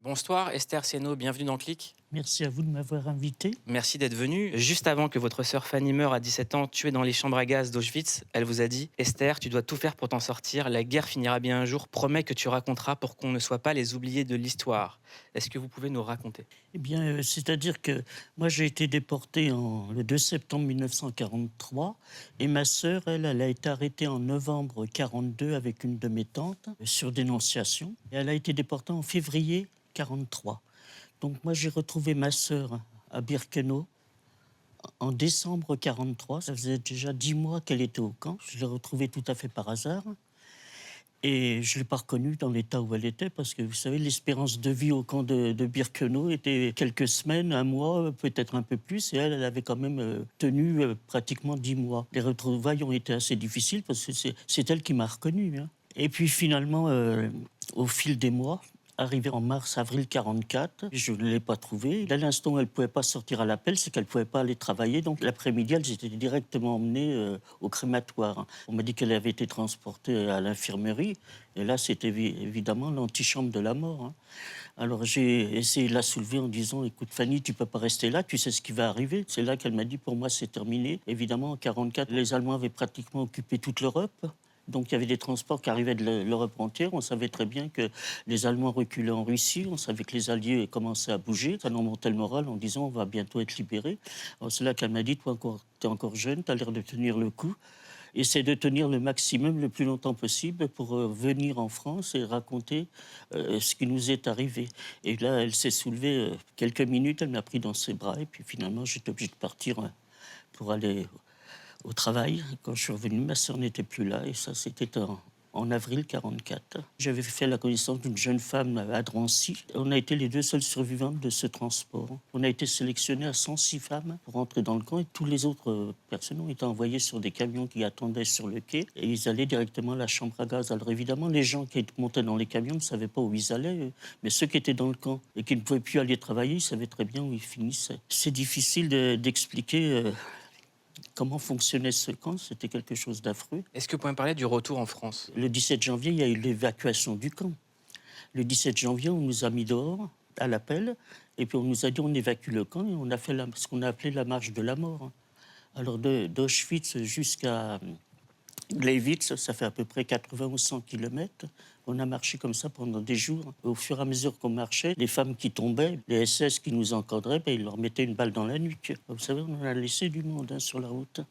Bonsoir Esther Sieno, bienvenue dans Clic. Merci à vous de m'avoir invité. Merci d'être venue. Juste avant que votre sœur Fanny meure à 17 ans, tuée dans les chambres à gaz d'Auschwitz, elle vous a dit: Esther, tu dois tout faire pour t'en sortir. La guerre finira bien un jour. Promets que tu raconteras pour qu'on ne soit pas les oubliés de l'histoire. Est-ce que vous pouvez nous raconter? Eh bien, c'est-à-dire que moi, j'ai été déporté le 2 septembre 1943 et ma sœur, elle a été arrêtée en novembre 42 avec une de mes tantes sur dénonciation. Et elle a été déportée en février 43. Donc moi, j'ai retrouvé ma sœur à Birkenau en décembre 43. Ça faisait déjà 10 mois qu'elle était au camp. Je l'ai retrouvée tout à fait par hasard. Et je ne l'ai pas reconnue dans l'état où elle était, parce que vous savez, l'espérance de vie au camp de Birkenau était quelques semaines, un mois, peut-être un peu plus, et elle avait quand même tenu pratiquement 10 mois. Les retrouvailles ont été assez difficiles, parce que c'est elle qui m'a reconnue, hein. Et puis finalement, au fil des mois, arrivé en mars-avril 44, je ne l'ai pas trouvée. Dès l'instant où elle ne pouvait pas sortir à l'appel, c'est qu'elle ne pouvait pas aller travailler. Donc l'après-midi, elle s'était directement emmenée au crématoire. On m'a dit qu'elle avait été transportée à l'infirmerie. Et là, c'était évidemment l'antichambre de la mort, hein. Alors j'ai essayé de la soulever en disant: écoute Fanny, tu ne peux pas rester là, tu sais ce qui va arriver. C'est là qu'elle m'a dit: pour moi, c'est terminé. Évidemment, en 44, les Allemands avaient pratiquement occupé toute l'Europe. Donc il y avait des transports qui arrivaient de l'Europe entière. On savait très bien que les Allemands reculaient en Russie. On savait que les Alliés commençaient à bouger. Ça nous montait le moral en disant: on va bientôt être libérés. Alors c'est là qu'elle m'a dit: toi, tu es encore jeune, tu as l'air de tenir le coup. Essaie de tenir le maximum, le plus longtemps possible, pour venir en France et raconter ce qui nous est arrivé. Et là, elle s'est soulevée quelques minutes, elle m'a pris dans ses bras. Et puis finalement, j'étais obligé de partir pour aller au travail. Quand je suis revenu, ma sœur n'était plus là, et ça, c'était en avril 44. J'avais fait la connaissance d'une jeune femme à Drancy. On a été les deux seules survivantes de ce transport. On a été sélectionnés à 106 femmes pour entrer dans le camp, et tous les autres personnes ont été envoyées sur des camions qui attendaient sur le quai, et ils allaient directement à la chambre à gaz. Alors évidemment, les gens qui montaient dans les camions ne savaient pas où ils allaient, mais ceux qui étaient dans le camp et qui ne pouvaient plus aller travailler, ils savaient très bien où ils finissaient. C'est difficile d'expliquer comment fonctionnait ce camp. C'était quelque chose d'affreux. Est-ce que vous pouvez me parler du retour en France? Le 17 janvier, il y a eu l'évacuation du camp. Le 17 janvier, on nous a mis dehors à l'appel, et puis on nous a dit: on évacue le camp, et on a fait ce qu'on a appelé la marche de la mort. Alors d'Auschwitz jusqu'à Gleiwitz, ça fait à peu près 80 ou 100 kilomètres. On a marché comme ça pendant des jours. Au fur et à mesure qu'on marchait, les femmes qui tombaient, les SS qui nous encadraient, ils leur mettaient une balle dans la nuque. Vous savez, on en a laissé du monde, hein, sur la route.